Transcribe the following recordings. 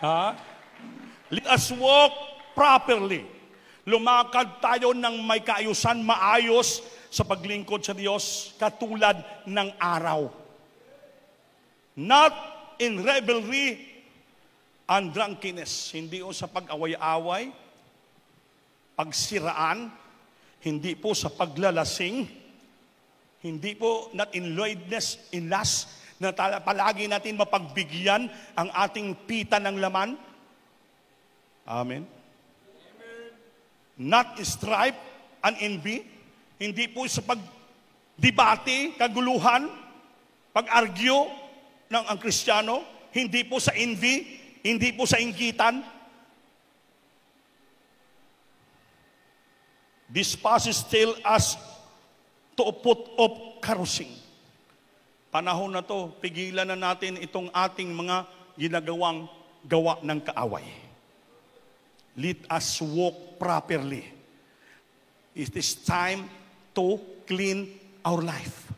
Ha? Let us walk properly. Lumakad tayo ng may kaayusan, maayos sa paglingkod sa Diyos, katulad ng araw. Not in revelry and drunkenness. Hindi o sa pag-away-away, pagsiraan, hindi po sa paglalasing, hindi po not in lewdness, in lust, na palagi natin mapagbigyan ang ating pita ng laman. Amen. Not strife and envy, hindi po sa pagdebate, kaguluhan, pag-argue ng ang Kristiyano, hindi po sa envy, hindi po sa inggitan. This passage tells us to put up carousing. Panahon na to, pigilan na natin itong ating mga ginagawang gawa ng kaaway. Let us walk properly. It is time to clean our life.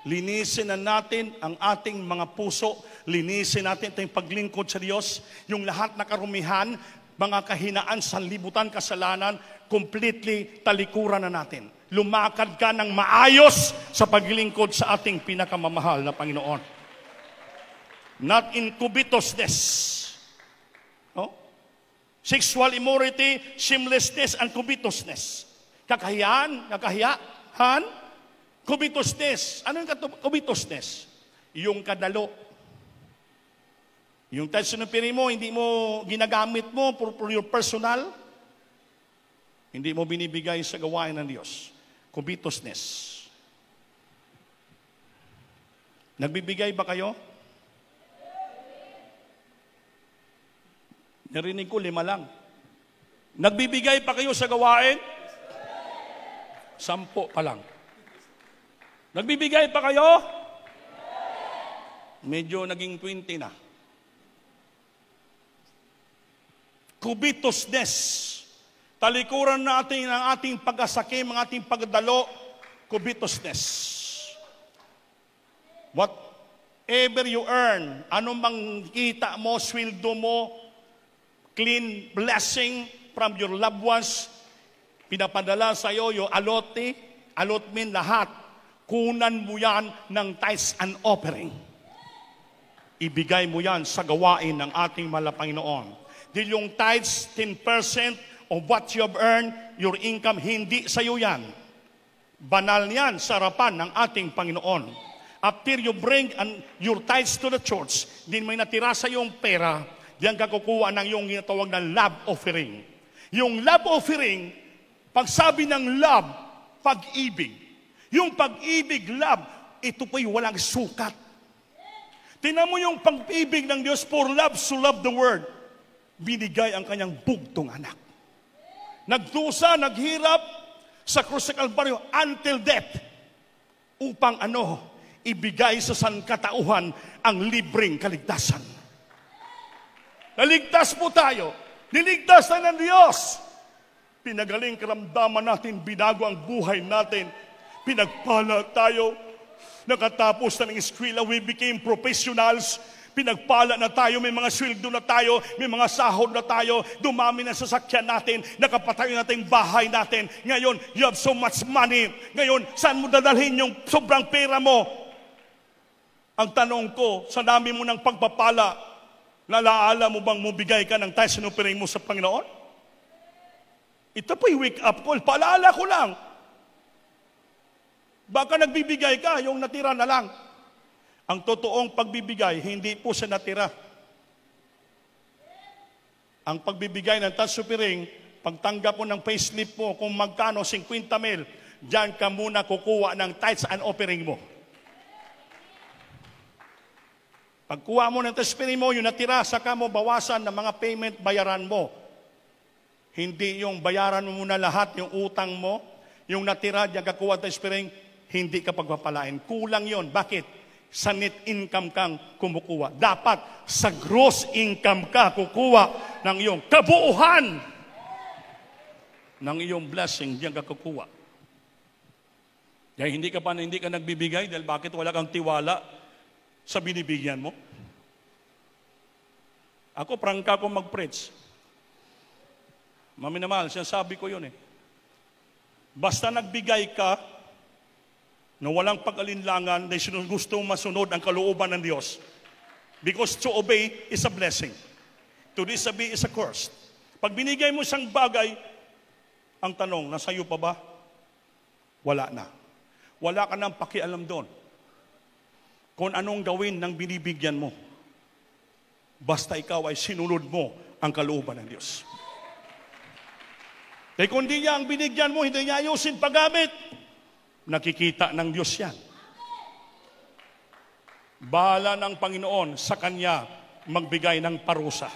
Linisin na natin ang ating mga puso, linisin natin itong paglingkod sa Diyos, yung lahat na karumihan, mga kahinaan, sanlibutan, kasalanan, completely talikuran na natin. Lumakad ka ng maayos sa paglingkod sa ating pinakamamahal na Panginoon. Not in covetousness. No? Sexual immorality, shamelessness, and covetousness. Kakahiyan, covetousness. Ano yung covetousness? Yung kadalo. Yung tithes ng piri mo, hindi mo ginagamit mo for your personal. Hindi mo binibigay sa gawain ng Diyos. Covetousness. Nagbibigay ba kayo? Narinig ko 5 lang. Nagbibigay pa kayo sa gawain? 10 pa lang. Nagbibigay pa kayo? Medyo naging 20 na. Covetousness. Talikuran natin ang ating pag-asakim, ang ating pagdalo, covetousness. Whatever you earn, anumang kita mo, sweldo mo, clean blessing from your loved ones, pinapadala sa iyo, yung allotment, lahat, kunan mo yan ng tithes and offering. Ibigay mo yan sa gawain ng ating mahal na Panginoon. Dahil yung tithes, 10%, of what you have earned, your income, hindi sa iyo yan. Banal yan sa harapan ng ating Panginoon. After you bring your tithes to the church, din may natira sa iyong pera, diyan ka kukuha ng iyong ginatawag na love offering. Yung love offering, pagsabi ng love, pag-ibig. Yung pag-ibig, love, ito po'y walang sukat. Tingnan mo yung pag-ibig ng Diyos, for love so love the world. Binigay ang kanyang bugtong anak. Nagdusa, naghirap sa krus sa Kalbaryo until death upang ibigay sa sangkatauhan ang libreng kaligtasan. Naligtas po tayo. Niligtas tayo ng Diyos. Pinagaling karamdaman natin, binago ang buhay natin. Pinagpala tayo. Nakatapos na ng eskwela, we became professionals. Pinagpala na tayo, may mga sweldo na tayo, may mga sahod na tayo, dumami na sasakyan natin, nakapatayo natin bahay natin. Ngayon, you have so much money. Ngayon, saan mo dadalhin yung sobrang pera mo? Ang tanong ko, sa dami mo ng pagpapala, nalaala mo bang mubigay ka ng tithes and offering mo sa Panginoon? Ito po'y wake up call. Paalala ko lang. Baka nagbibigay ka, yung natira na lang. Ang totoong pagbibigay, hindi po sa natira. Ang pagbibigay ng tithes offering, pagtanggap mo ng payslip mo, kung magkano, 50,000, diyan ka muna kukuha ng tithes and offering mo. Pagkuha mo ng tithes offering mo, yung natira, saka mo bawasan ng mga payment, bayaran mo. Hindi yung bayaran mo muna lahat, yung utang mo, yung natira, diyan ka kuha ng tithes offering, hindi ka pagpapalain. Kulang yon. Bakit? Sa net income kang kumukuha. Dapat sa gross income ka kukuha ng iyong kabuuhan ng iyong blessing, diyan ka kukuha. Kaya hindi ka nagbibigay dahil bakit wala kang tiwala sa binibigyan mo? Ako, prangka ko mag-preach. Maminamahal, sinasabi ko yun eh. Basta nagbigay ka na walang pag-alinlangan, dahil gusto masunod ang kalooban ng Diyos. Because to obey is a blessing. To disobey is a curse. Pag binigay mo isang bagay, ang tanong, nasa iyo pa ba? Wala na. Wala ka nang pakialam doon kung anong gawin ng binibigyan mo. Basta ikaw ay sinunod mo ang kalooban ng Diyos. Kaya kung di niya ang binigyan mo, hindi niya ayusin paggamit, nakikita ng Diyos yan. Bahala ng Panginoon sa Kanya magbigay ng parusa.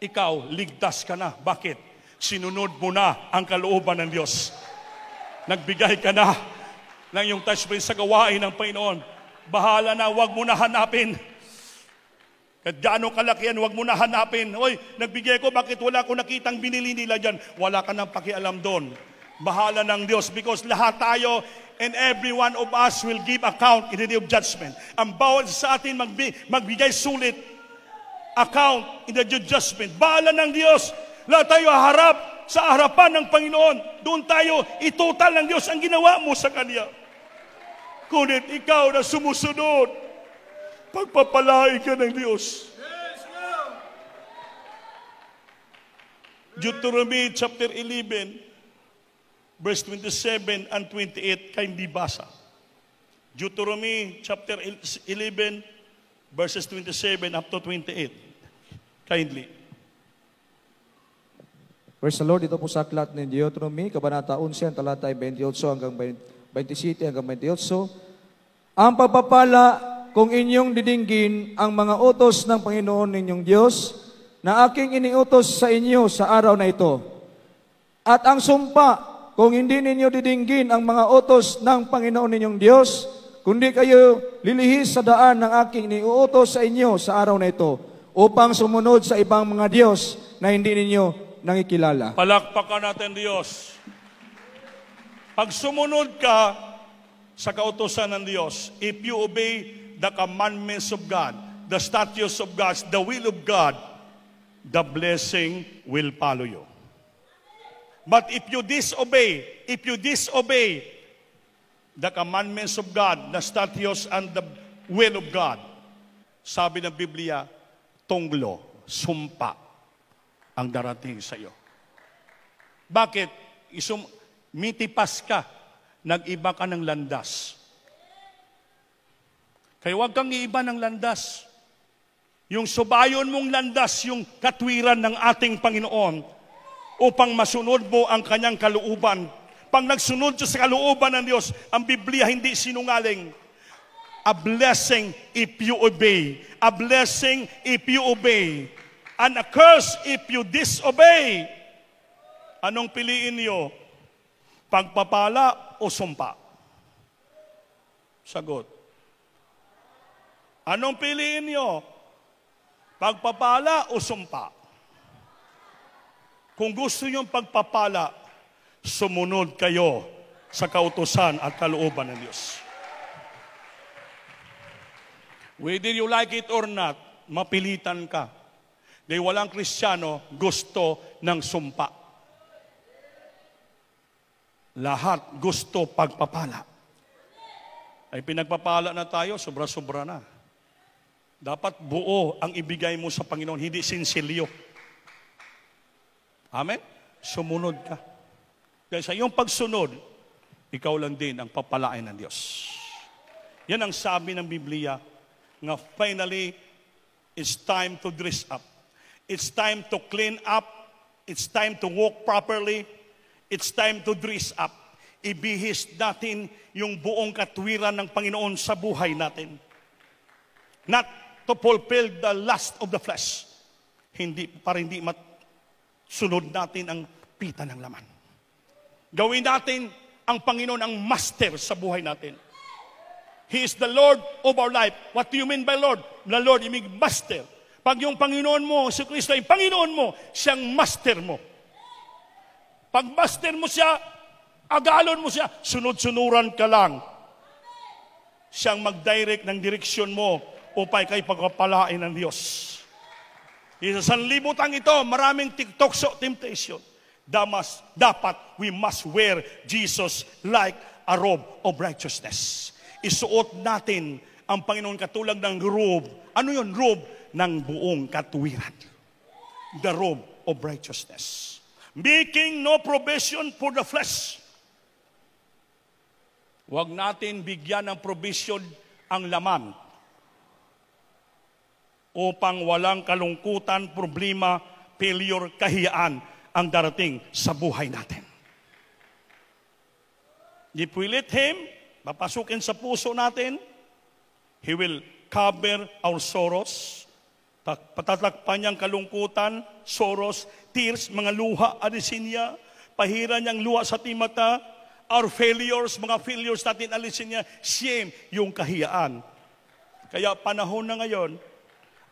Ikaw, ligtas ka na. Bakit? Sinunod mo na ang kalooban ng Diyos. Nagbigay ka na ng iyong touchpoint sa gawain ng Panginoon. Bahala na, huwag mo na hanapin. Kahit gaano kalaki yan, huwag mo na hanapin. Hoy, nagbigay ko, bakit wala ko nakitang binili nila dyan? Wala ka nang pakialam doon. Bahala ng Diyos, because lahat tayo and every one of us will give account in the day of judgment. Ang bawat sa atin magbigay sulit account in the day of judgment. Bahala ng Diyos. Lahat tayo harap sa harapan ng Panginoon. Doon tayo itotal ng Diyos ang ginawa mo sa Kanya. Kunit ikaw na sumusunod, pagpapalain ka ng Diyos. Deuteronomy chapter 11, verse 27 and 28, kayo hindi basa. Deuteronomy chapter 11, verses 27 up to 28. Kindly. Praise the Lord, ito po sa aklat ng Deuteronomy, Kabanata 11, talata 28 hanggang 27 hanggang 28. Ang pagpapala kung inyong didinggin ang mga utos ng Panginoon ninyong Diyos na aking iniutos sa inyo sa araw na ito. At ang sumpa kung hindi ninyo didinggin ang mga utos ng Panginoon ninyong Diyos, kundi kayo lilihis sa daan ng aking iniuutos sa inyo sa araw na ito, upang sumunod sa ibang mga Diyos na hindi ninyo nangikilala. Palakpakan natin Diyos. Pag sumunod ka sa kautusan ng Diyos, if you obey the commandments of God, the statutes of God, the will of God, the blessing will follow you. But if you disobey the commandments of God, the statutes and the will of God, sabi ng Biblia, tunglo, sumpa ang darating sa iyo. Bakit? Mitipas ka, nag-iba ka ng landas. Kaya huwag kang iiba ng landas. Yung subayon mong landas, yung katwiran ng ating Panginoon, upang masunod mo ang kanyang kalooban. Pag nagsunod sa kalooban ng Diyos, ang Biblia hindi sinungaling. A blessing if you obey. A blessing if you obey. And a curse if you disobey. Anong piliin niyo? Pagpapala o sumpa? Sagot. Anong piliin niyo? Pagpapala o sumpa? Kung gusto niyong pagpapala, sumunod kayo sa kautusan at kalooban ng Diyos. Whether you like it or not, mapilitan ka. Dahil walang Kristiyano gusto ng sumpa. Lahat gusto pagpapala. Ay pinagpapala na tayo, sobra-sobra na. Dapat buo ang ibigay mo sa Panginoon, hindi sinsilyo. Amen? Sumunod ka. Dahil sa iyong pagsunod, ikaw lang din ang papalain ng Diyos. Yan ang sabi ng Biblia, nga finally, it's time to dress up. It's time to clean up. It's time to walk properly. It's time to dress up. Ibihis natin yung buong katwiran ng Panginoon sa buhay natin. Not to fulfill the lust of the flesh. Para hindi sunod natin ang pita ng laman. Gawin natin ang Panginoon ang master sa buhay natin. He is the Lord of our life. What do you mean by Lord? The Lord, you mean master. Pag yung Panginoon mo, si Kristo ay Panginoon mo, siyang master mo. Pag master mo siya, agalon mo siya, sunod-sunuran ka lang. Siyang mag-direct ng direksyon mo upang kay pagpapalain ng Diyos. Sa sanlibutan ito, maraming TikTokso temptation. Dapat we must wear Jesus like a robe of righteousness. Isuot natin ang Panginoon katulad ng robe. Ano yun? Robe ng buong katuwiran. The robe of righteousness. Making no provision for the flesh. Huwag natin bigyan ng provision ang laman upang walang kalungkutan, problema, failure, kahiyaan ang darating sa buhay natin. If we let Him papasukin sa puso natin, He will cover our sorrows. Patatakpan niyang kalungkutan, sorrows, tears, mga luha, alisin niya. Pahira niyang luha sa ating mata. Our failures, mga failures natin, alisin niya. Shame, yung kahiyaan. Kaya panahon na ngayon,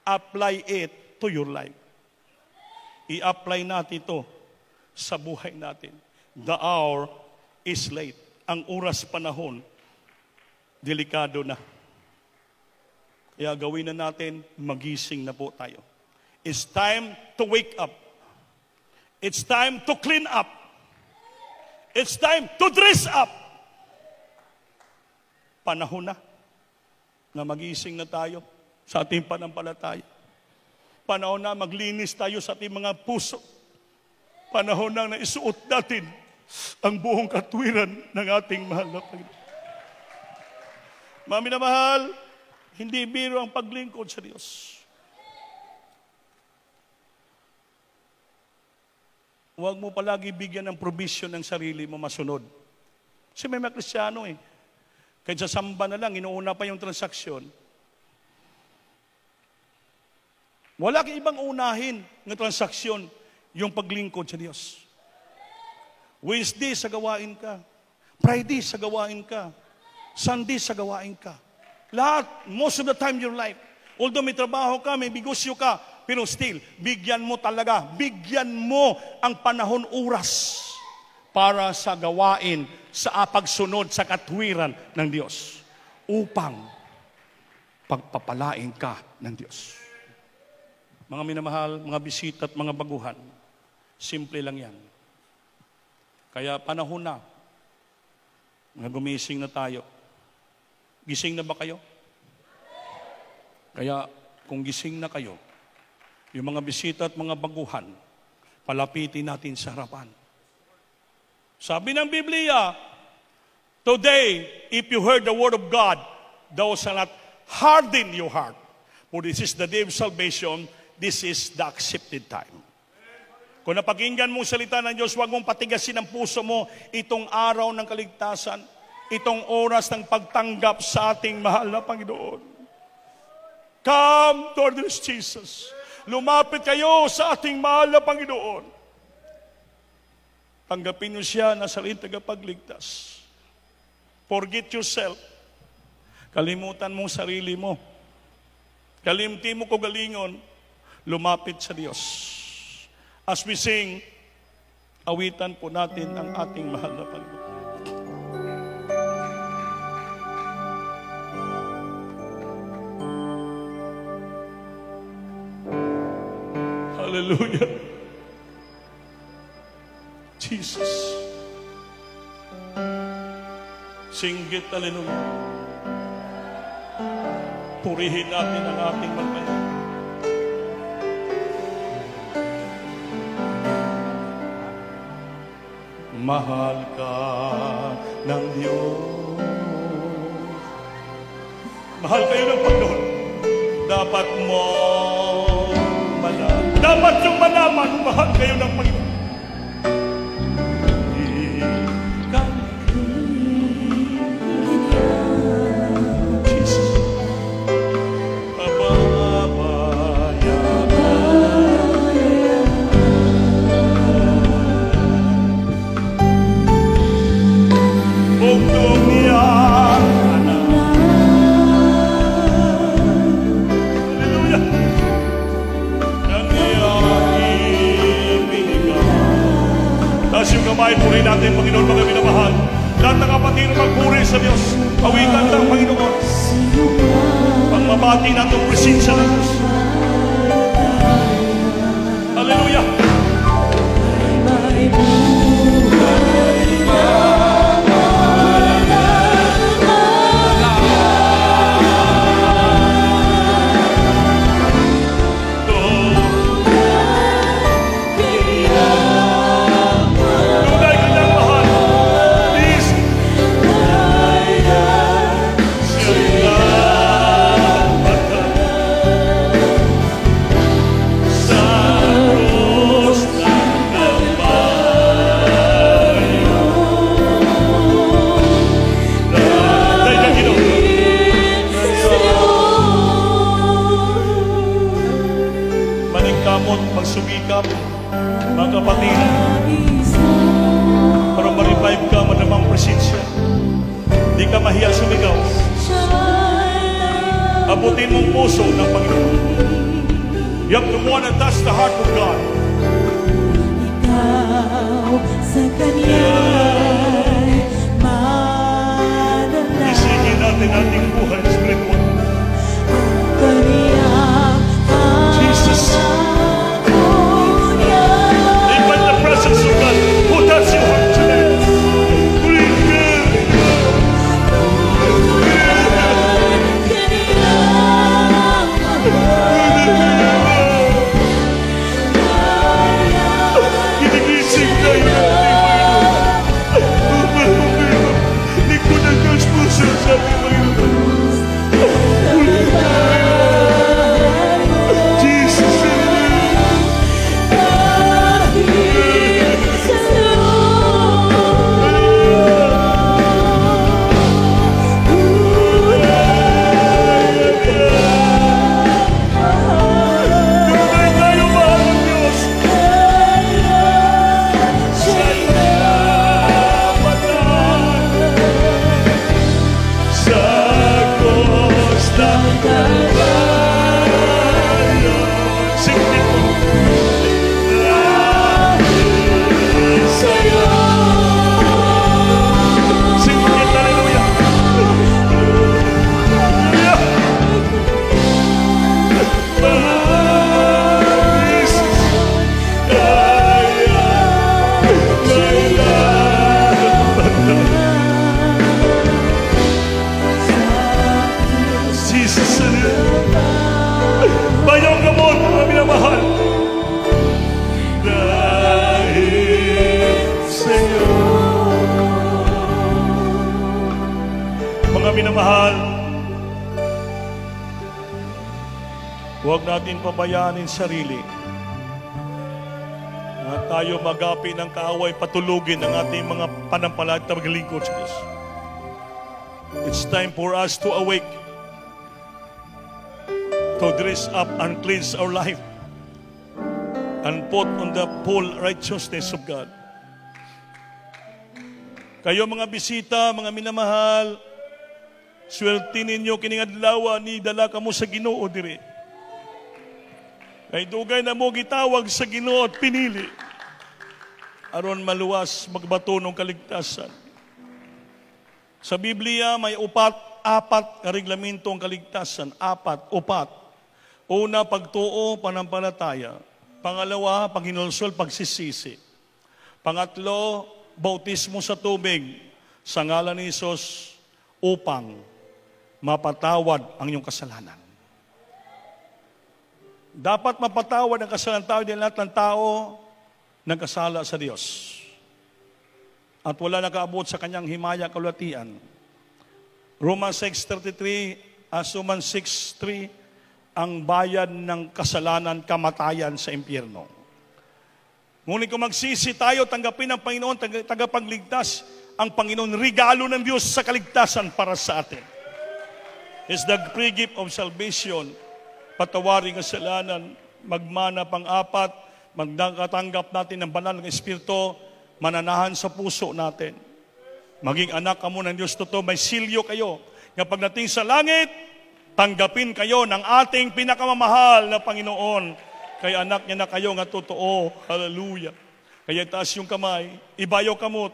apply it to your life. I-apply natin ito sa buhay natin. The hour is late. Ang oras panahon, delikado na. Kaya gawin na natin, magising na po tayo. It's time to wake up. It's time to clean up. It's time to dress up. Panahon na magising na tayo sa ating panampalataya. Panahon na maglinis tayo sa ating mga puso. Panahon na isuot natin ang buong katwiran ng ating mahal na Panginoon. Mami na mahal, hindi biro ang paglingkod sa Diyos. Huwag mo palagi bigyan ng provision ng sarili mo masunod. Kasi may mga Kristiyano Kahit sa samba na lang, inuuna pa yung transaksyon. Wala kang ibang unahin ng transaksyon, yung paglingkod sa Diyos. Wednesday sa gawain ka. Friday sa gawain ka. Sunday sa gawain ka. Lahat, most of the time in your life. Although may trabaho ka, may negosyo ka, pero still, bigyan mo ang panahon oras para sa gawain, sa pagsunod, sa katwiran ng Diyos. Upang pagpapalain ka ng Diyos. Mga minamahal, mga bisita at mga baguhan, simple lang yan. Kaya panahon na, gumising na tayo. Gising na ba kayo? Kaya kung gising na kayo, yung mga bisita at mga baguhan, palapitin natin sa harapan. Sabi ng Biblia, today, if you heard the word of God, thou shalt not harden your heart. For this is the day of salvation, this is the accepted time. Kung napakinggan mo salita ng Diyos, huwag mong patigasin ang puso mo itong araw ng kaligtasan, itong oras ng pagtanggap sa ating mahal na Panginoon. Come toward this Jesus. Lumapit kayo sa ating mahal na Panginoon. Tanggapin niyo siya na sarili tagapagligtas. Forget yourself. Kalimutan mong sarili mo. Kalimti mo kagalingon. Lumapit sa Diyos. As we sing, awitan po natin ang ating mahal na Panginoon. Hallelujah. Jesus. Singgit, hallelujah. Purihin natin ang ating Panginoon. Mahal ka ng Diyos. Mahal kayo ng Panginoon. Dapat mo malaman. Dapat yung malaman, mahal kayo ng Panginoon. Puri natin, Panginoon, mga minamahal. Lahat ng kapatid na magpuri sa Diyos. Awitan lang, Panginoon. Pagmabati natin ang presensya ng Diyos. magkamot, magsumikap, mga kapatid, para ma-revive ka, madamang presensya. Di ka mahiya sumigaw. Abutin mong puso ng Panginoon. You have to want to touch the heart of God. Ikaw sa Kanya'y madala. Isingin natin ating buhay spiritual. Jesus. Invite the presence of God who touch your heart today. Ginigising tayo natin. Likod ang Diyos puso sa ating Panginoon. Jesus. Bayang gamot, mga minamahal. Dahil sa'yo. Mga minamahal, huwag natin pabayaanin sarili na tayo magapi ng kaaway, patulugin ang ating mga panampalataya at maglingkod sa Diyos. It's time for us to awake, to dress up and cleanse our life and put on the full righteousness of God. Kayo mga bisita, mga minamahal, swerte ninyo kining adlaw ni dala kamo sa Ginoo diri. Kay dugay na mo gitawag sa Ginoo at pinili aron maluwas magbato ng kaligtasan. Sa Biblia may apat na reglamento ang kaligtasan. Upat. Una, pagtuo, panampalataya. Pangalawa, paghinulsol, pagsisisi. Pangatlo, bautismo sa tubig sa ngalan ni Jesus upang mapatawad ang iyong kasalanan. Dapat mapatawad ang kasalanan tao dahil lahat ng tao nagkasala sa Diyos. At wala nakaabot sa kanyang himaya kalwatian. Romans 6:33, Romans 6:3, ang bayad ng kasalanan, kamatayan sa impyerno. Ngunit kung magsisi tayo, tanggapin ng Panginoon, tagapagligtas, ang Panginoon, regalo ng Diyos sa kaligtasan para sa atin. It's the free gift of salvation. Patawaring kasalanan, magmana pang-apat, magkatanggap natin ng banal ng Espiritu, mananahan sa puso natin. Maging anak ka mo ng Diyos totoo, may silyo kayo. Nga pagdating sa langit, tanggapin kayo ng ating pinakamamahal na Panginoon. Kaya anak niya na kayo nga totoo. Hallelujah. Kaya itaas yung kamay, ibayo kamot,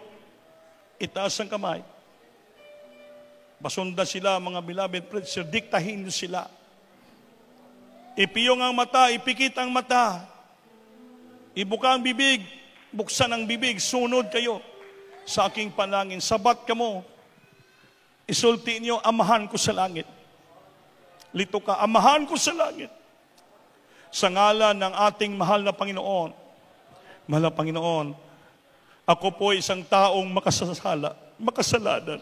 itaas ang kamay. Basunda sila, mga beloved friends, diktahin nyo sila. Ipiyong ang mata, ipikit ang mata. Ibuka ang bibig, buksan ang bibig, sunod kayo sa aking panangin. Sabat ka mo. Isulti niyo, amahan ko sa langit. Lito ka, amahan ko sa langit. Sa ngalan ng ating mahal na Panginoon. Mahal na Panginoon, ako po isang taong makasalanan.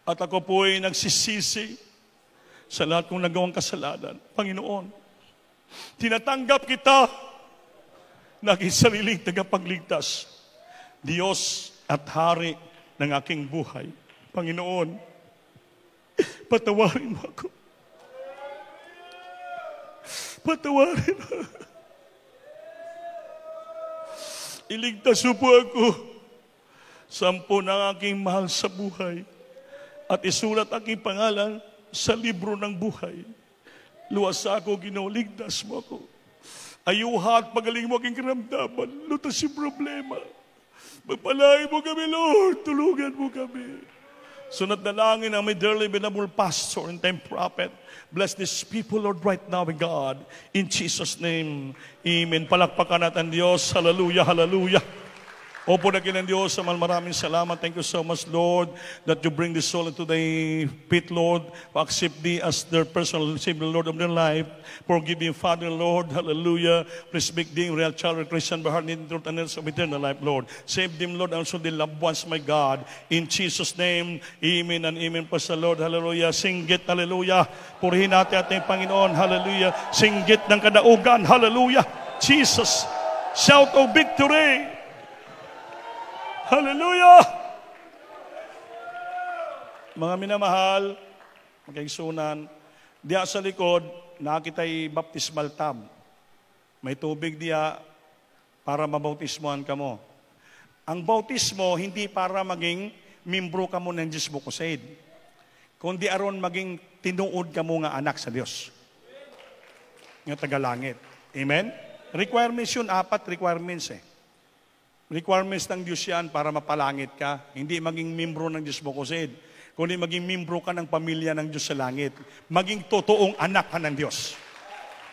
At ako po ay nagsisisi sa lahat kong nagawang kasalanan. Panginoon, tinatanggap kita naging sariling tagapagligtas, Diyos at Hari ng aking buhay. Panginoon, patawarin mo ako. Patawarin mo. iligtas mo po ako. 10 ng aking mahal sa buhay. At isulat aking pangalan sa libro ng buhay. Luwas ako, Ginoo, ligtas mo ako. Ayuha at pagaling mo aking karamdaman. Lutas yung problema. Magpalain mo kami, Lord. Tulungan mo kami. Sunod na langin ang may dearly beloved pastor and time prophet. Bless these people, Lord, right now, God. In Jesus' name, amen. Palakpakan natin Diyos. Hallelujah, hallelujah. Opo na kinang Diyos, maraming salamat. Thank you so much, Lord, that you bring this soul into thy feet, Lord. Accept thee as their personal Savior, Lord of their life. Forgive them, Father, Lord. Hallelujah. Please make them real child, Christian, by heart, in truth, and else of eternal life, Lord. Save them, Lord, and also the loved ones, my God. In Jesus' name, amen and amen po sa Lord. Hallelujah. Singgit, hallelujah. Purihin natin ating Panginoon. Hallelujah. Singgit ng kadaugan. Hallelujah. Jesus. Shout of victory. Hallelujah! Mga minamahal, magkaigsunan, diya sa likod, nakita'y baptismal tub. May tubig diya para mabautismohan ka mo. Ang bautismo, hindi para maging membro ka mo ng Diyos Crusade, kundi aron maging tinuod ka mo nga anak sa Diyos. Nga tagalangit. Amen? Requirements yun, 4 requirements Requirements ng Diyos yan para mapalangit ka. Hindi maging membro ng Diyos Crusade, kundi maging membro ka ng pamilya ng Diyos sa langit. Maging totoong anak ka ng Diyos.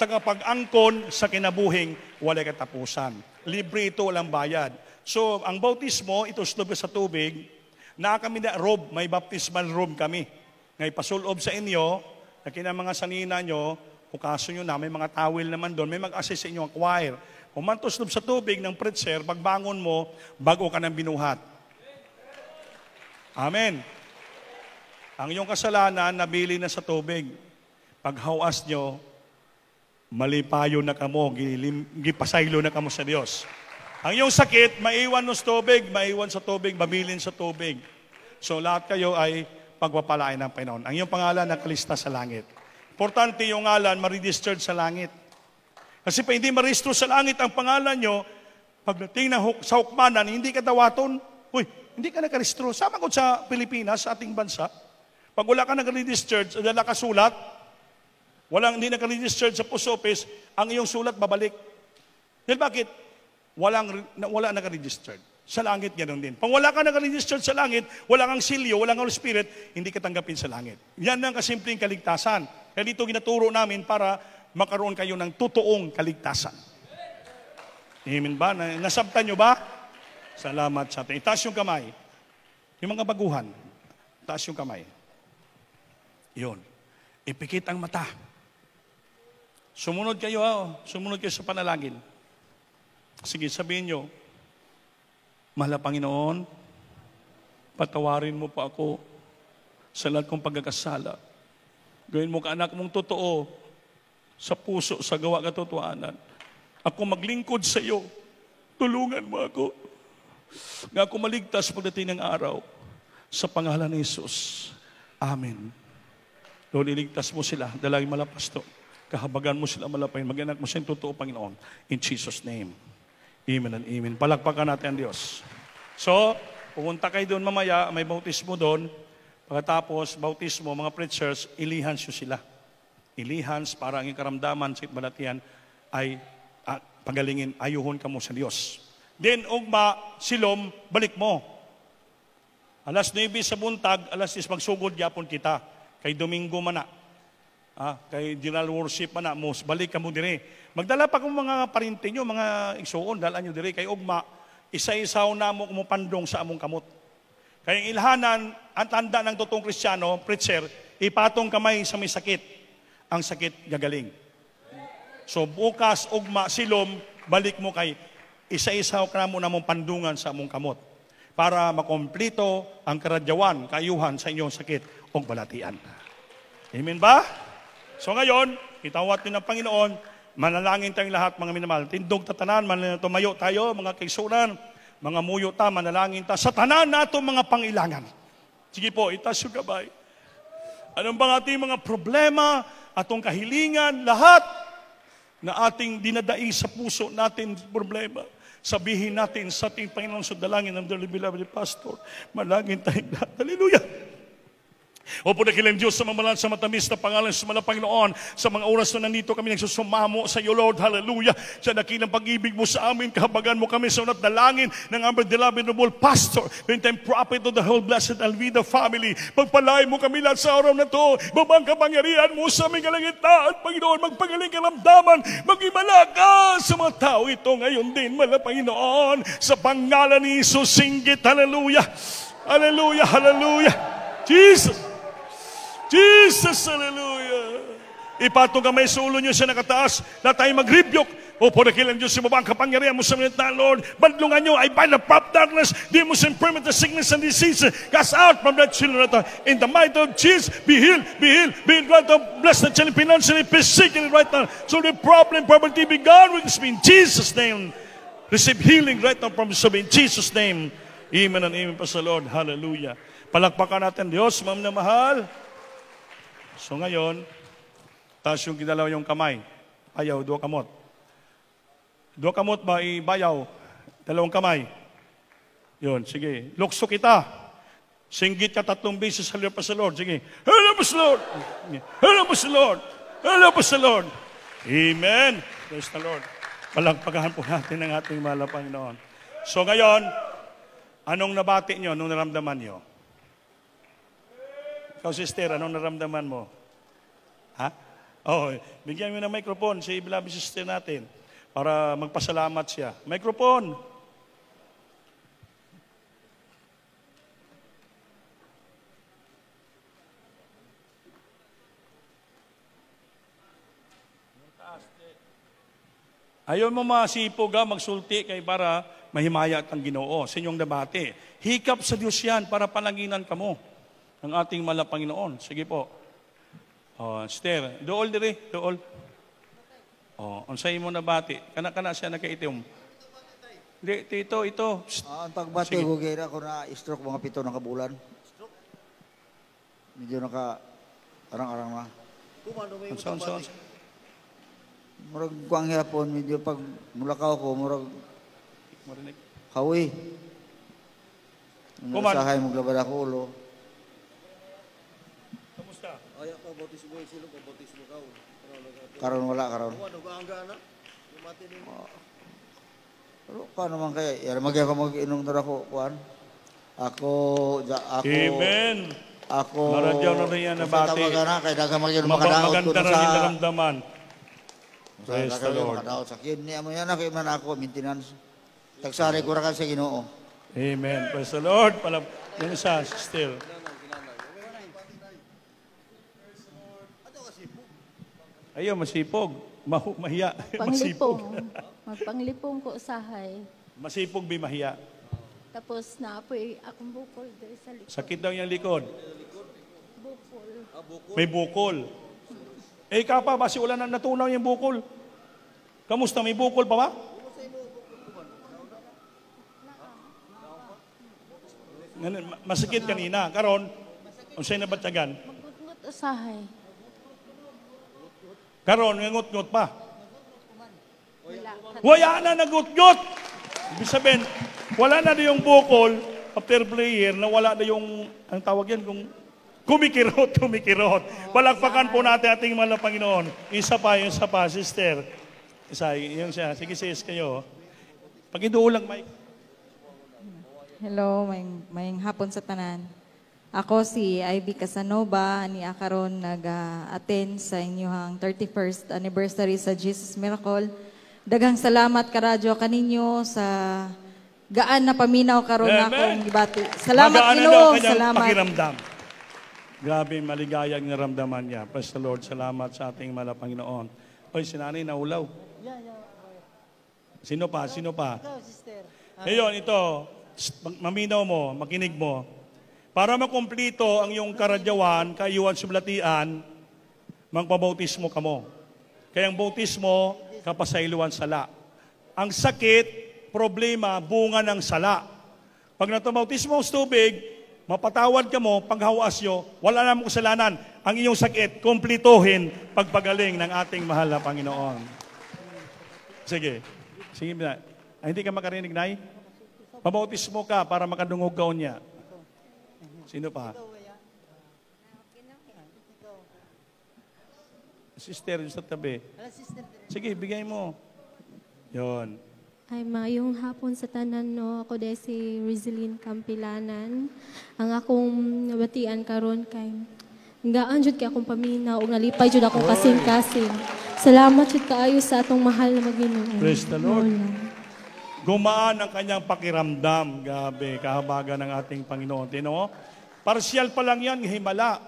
Tagapag-angkon sa kinabuhing, wala katapusan. Libre ito, walang bayad. So, ang bautismo, ito slob sa tubig, na kami na robe, may baptismal robe kami. Ngay pasulob sa inyo, na kina mga sanina nyo, kukaso nyo na, may mga towel naman doon, may mag-assist sa inyo ang choir. Umantoslog sa tubig ng preacher, pagbangon mo, bago ka nang binuhat. Amen. Ang iyong kasalanan, nabili na sa tubig. Paghawas nyo, malipayo na kamo, gipasaylo na kamo sa Diyos. Ang iyong sakit, maiwan sa tubig, mabilin sa tubig. So lahat kayo ay pagpapalain ng Panginoon. Ang iyong pangalan, nakalista sa langit. Importante yung ngalan, ma-registered sa langit. Kasi pa hindi marehistro sa langit ang pangalan nyo, pagdating sa hukmanan, hindi ka dawaton. Uy, hindi ka nakarehistro. Sama ko sa Pilipinas, sa ating bansa. Pag wala ka nag-registered, dala ka sulat, hindi nag-registered sa post office, ang iyong sulat babalik. Dahil bakit? Wala nag-registered. Sa langit, ganoon din. Pag wala ka nag-registered sa langit, wala kang silyo, wala kang Spirit, hindi ka tanggapin sa langit. Yan ang kasimpleng kaligtasan. Kaya dito ginaturo namin para makaroon kayo ng totoong kaligtasan. Amen ba? Nasabtan nyo ba? Salamat sa atin. Itaas yung kamay. Yung mga baguhan, itaas yung kamay. Yun. Ipikit ang mata. Sumunod kayo sa panalangin. Sige, sabihin nyo, Mahal na Panginoon, patawarin mo pa ako sa lahat kong pagkakasala. Gawin mo ka anak mong totoo sa puso, sa gawa katotohanan. Ako maglingkod sa iyo. Tulungan mo ako. Nga ako maligtas pagdating ng araw. Sa pangalan ni Jesus. Amen. Lord, iligtas mo sila. Dalangin malapas to. Kahabagan mo sila malapain. Mag-anak mo siyang totoo, Panginoon. In Jesus' name. Amen and amen. Palakpakan natin ang Diyos. So, pumunta kayo doon mamaya. May bautismo doon. Pagkatapos, bautismo, mga preachers, ilihans nyo sila. Ilihans para ang karamdaman sa balatian ay pagalingin, ayuhon ka mo sa Diyos. Then, ugma, silom, balik mo. Alas 9 sa buntag, alas 10 magsugod yapon kita. Kay Domingo man na. Kay General Worship man na, balik ka mo dire. Magdala pa kung mga parinte nyo, mga igsuon, dalaan nyo dire. Kay ugma, isa-isaw na mo kumupandong sa among kamot. Kaya ilhanan, ang tanda ng totoong Kristiyano, preacher, ipatong kamay sa may sakit. Ang sakit gagaling. So bukas, ugma, silom, balik mo kay isa-isaw ka na mo namong pandungan sa among kamot para makomplito ang karadyawan, kaayuhan sa inyong sakit o balatian. Amen ba? So ngayon, itawat din ng Panginoon, manalangin tayong lahat mga minamahal. Tindog tatanan, tumayo tayo, mga kaisunan, mga muyo ta, manalangin ta, sa tanan nato mga pangilangan. Sige po, itaas yung gabay. Anong bang ating mga problema, atong kahilingan, lahat, na ating dinadaing sa puso natin problema, sabihin natin sa ating Panginoon sa dalangin ng dearly beloved pastor, manalangin tayong lahat. Hallelujah! O po nakilang Diyos sa mamalan sa matamis na pangalan sa mga Panginoon, sa mga oras na nandito kami nagsusumamo sa iyo, Lord, hallelujah, sa dakilang pag-ibig mo sa amin, kahabagan mo kami sa unat dalangin ng aming beloved noble pastor, meantime prophet of the whole blessed Alvida family, pagpalain mo kami lahat sa araw na to, babang kapangyarihan mo sa aming kalangitan, Panginoon, magpagaling karamdaman, mag-imala ka sa mga tao ito ngayon din, mala Panginoon, sa pangalan ni Jesus, singgit, hallelujah, hallelujah, hallelujah, Jesus, Jesus, hallelujah. Ipatong kamay sa ulo niyo sa nakataas na tayo mag-rebuke. O po nakilang Diyos, sa babang kapangyarihan mo sa mga na, Lord, bandlungan niyo, I bind the power of darkness, demons and infirmity, sickness and disease, cast out from the children of God. In the might of Jesus, be healed, be healed, be healed right now, blessed and financially, physically right now. So the problem, poverty be gone, we can speak in Jesus' name. Receive healing right now from in Jesus' name. Amen and amen pa sa Lord. Hallelujah. Palakpakan natin, Diyos, ma'am na mahal. So ngayon, taas yung ginalaw yung kamay. Ayaw, 2 kamot. 2 kamot ba ibayaw? 2 kamay. Yun, sige. Lukso kita. Singgit ka 3 beses sa Lord. Sige. Hello po sa Lord. Hello po sa Lord. Hello po sa Lord. Amen. Praise the Lord. Palagpagahan po natin ang ating mahal na Panginoon. So ngayon, anong nabati nyo? Anong naramdaman nyo? Ikaw, sister, anong naramdaman mo? Ha? Oh, bigyan mo ng microphone si beloved sister natin para magpasalamat siya. Microphone! Ayaw mo masipog magsulti kay para mahimayat ang Ginoo sa inyong nabati. Hikap sa Diyos yan para palanginan ka mo ng ating mahal na Panginoon. Sige po. Esther, dool diri, dool. Unsay mo nabati? Kana siya nakaitim. Hindi, ito. Ang pagbati ko gira ko na stroke mga 7 na kabulan. Medyo arang-arang na. Unsa? Murag kuang hapon, medyo pag mulakaw ko, murag Marinig. hawi. Usahay mo glabad ako ulo. Kamusta? Ayak pa bautismo silo pa bautismo ka. Karon wala karon. Ano ba ang gana? Mati din. Pero ka naman kaya, magya ka mag-inong na ako, kuan. Ako. Amen. Ako. Maradyaw na rin yan na bati. Kaya daga magyan makadaot ko Maganda rin yung naramdaman. Praise the Lord. Makadaot sa kin. Niya mo yan na, kaya man ako, maintenance. Tagsari ko rakan sa Ginoo. Amen. Praise the Lord. Yun isa, still. Ayaw, masipog. Mahiya. Panglipong. Magpanglipong ko usahay. Masipog, mahiya. Tapos naapoy akong bukol dito sa likod. Sakit daw yung likod. Bukol. May bukol. Ikaw pa, basi wala na natunaw yung bukol. Kamusta? May bukol pa ba? Masakit kanina. Karon, unsay na batyagan? Magngut usahay. Karon, ngut-ngut pa. Wala. Wala na nagut-ngut. Ibig sabihin, wala na yung bukol after prayer na wala na yung, ang tawag yan, kung kumikirot. Palakpakan po natin ating mahal na Panginoon. Isa pa, sister. Isa, yung siya. Sige, sis kayo. Pag-iduulang, Mike. Hello, may hapon sa tanan. Ako si Ivy Casanova, ni akaron nag-attend sa inyong 31st anniversary sa Jesus Miracle. Daghang salamat karadyo kaninyo sa gaan na paminaw karon akong gibati. Salamat Ginoo, salamat. Pakiramdam. Grabe, maligaya ang naramdaman niya. Praise the Lord, salamat sa ating mahal na Panginoon. Oy, si nanay naulaw. Sino pa? Ngayon, ito, maminaw mo, makinig mo. Para makumplito ang iyong karadyawan, kayuan sublatian, magpabautismo ka mo. Kaya ang bautismo, kapasayluan sala. Ang sakit, problema, bunga ng sala. Pag natumautismo sa tubig, mapatawad ka mo, paghawasyo, wala na mong kasalanan. Ang iyong sakit, kumplituhin pagpagaling ng ating mahal na Panginoon. Sige. Sige na. Ay, hindi ka makarinig, Nay? Pabautismo ka para makadungog ka niya. Sino pa? Sister, yung sa tabi. Sige, bigay mo. Yon. Ay maayong hapon sa tanan no, ako dahil si Rizalyn Campilanan. Ang akong nabatian karon kay gaan jud kay akong paminaw ug nalipay jud akong kasing-kasing. Salamat jud kaayo sa atong mahal na Ginoo. Praise the Lord. Gumaan ang kanyang pakiramdam. Gabi, kahabagan ng ating Panginoon. Tino? Partial pa lang yan, himala.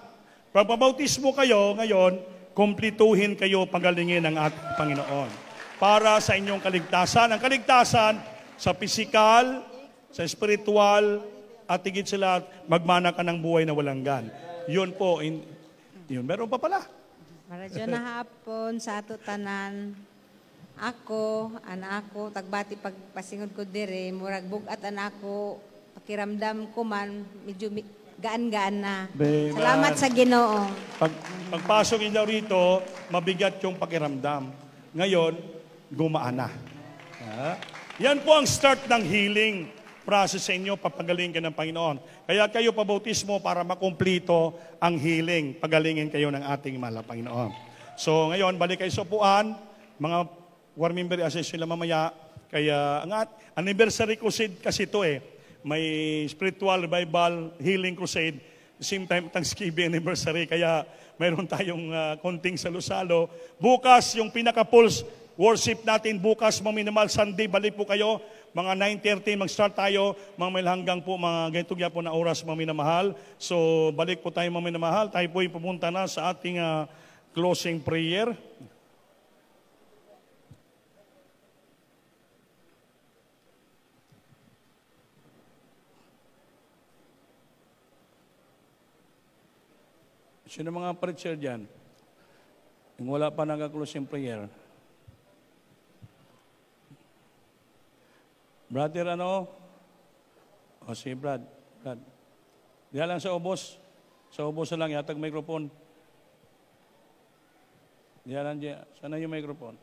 Pag pabautismo kayo ngayon, kumplituhin kayo pagalingin ng ating Panginoon. Para sa inyong kaligtasan. Ang kaligtasan sa pisikal, sa spiritual, at higit sa lahat, magmana ka ng buhay na walang gan. Yun po, yun. Meron pa pala. Maradyo na hapon sa ato tanan. Ako, anak ko, tagbati pagpasingod ko dire, murag bugat anak ko, pakiramdam ko man, medyo gaan-gaan na. Salamat sa Ginoo. Pagpasok niyo rito, mabigat yung pakiramdam. Ngayon, gumaan na. Yan po ang start ng healing process sa inyo, papagaling ka ng Panginoon. Kaya kayo pabautismo para makumplito ang healing, pagalingin kayo ng ating mahal na Panginoon. So ngayon, balik kayo sa upuan, mga war member assess sila mamaya. Kaya ang anniversary crusade kasi ito may spiritual revival, healing crusade, same time Thanksgiving anniversary, kaya mayroon tayong konting salo-salo. Bukas, yung pinaka-pulse worship natin, bukas, Maminamal Sunday, balik po kayo, mga 9:30, mag-start tayo, mga may hanggang po, mga ganito po na oras, Maminamahal. So, balik po tayo, Maminamahal. Tayo po pupunta na sa ating closing prayer. Sino mga preacher dyan? Yung wala pa nag-closing prayer. Brother, O si Brad. Diyan lang sa ubos. Sa ubos na lang, yatag microphone. Diyan lang dyan. Sana yung microphone.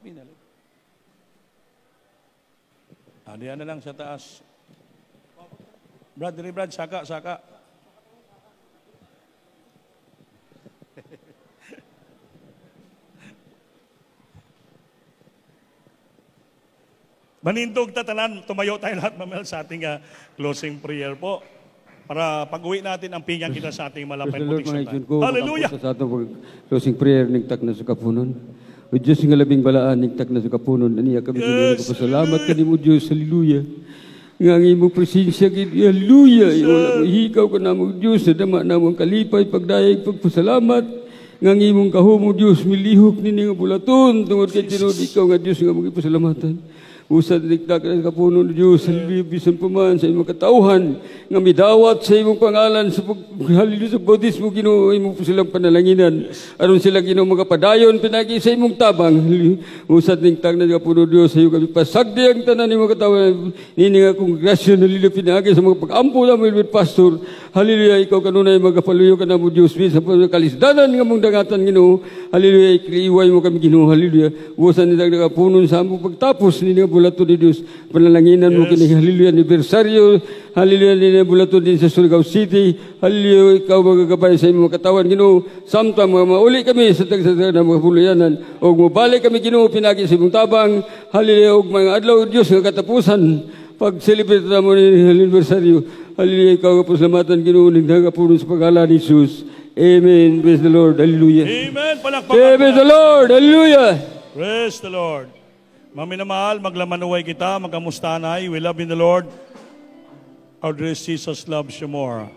Binalik. Diyan na lang sa taas. Brad, saka. Manindog tatanan, tumayo tayo lahat mamahal sa ating closing prayer po. Para pag-uwi natin ang pinggan kita sa ating malapay putik sa tayo. Hallelujah! Sa atong closing prayer, nigtak na sa kapunon. O Diyos nga labing balaan, nigtak na sa kapunon. Aniya kami ginoo ko pasalamat kanimo Diyos. Hallelujah! Nga ang imong presensya, hallelujah! Wala mo hikaw ka na mo Diyos, sa dama na mong kalipay, pagdayag, pagpasalamat. Nga ang imong kahumo Diyos, milihok nini nga bulaton, tungod kay tinod ikaw nga Diyos nga mong ipasalamatan. Usad dikdak ka kapuno ni Diyos, hallelujah, bisan puman sa imong katauhan, nga midawat sa imong pangalan, sa hallelujah, sa bautismo, Ginoo, imong silang panalanginan, aron sila Ginoo magapadayon, pinagi sa imong tabang, usad dikdak na kapuno Diyos, sa iyo kami pasagdi ang tanan imong katauhan, nini nga kongregasyon, hallelujah, pinagi sa mga pag-ampo na mga pastor, hallelujah, ikaw kanunay magapaluyo ka na mo Diyos, bisan po kalisdanan nga mong dangatan, Ginoo, hallelujah, ikliiway mo kami Ginoo, hallelujah, usad dikdak kapuno sa among pagtapos, nini nga bulato ni Diyos, panalanginan mo kini hallelujah anibersaryo, hallelujah ni bulato din sa Surigao City, hallelujah ikaw magagabay sa imong katawan Ginoo, samtang mauli kami sa tagsasa na mga buluyanan, og mobalik kami Ginoo pinagi sa imong tabang, hallelujah og mga adlaw Diyos nga katapusan, pag-celebrate na mo ni anibersaryo, hallelujah ikaw kapasalamatan Ginoo ning nagapunon sa pangalan ni Jesus. Amen. Praise the Lord. Hallelujah. Amen. Palakpakan. Praise the Lord. Hallelujah. Praise the Lord. Maminamahal, maglamanaway kita, magamustanay. We love in the Lord. Our dear Jesus loves you more.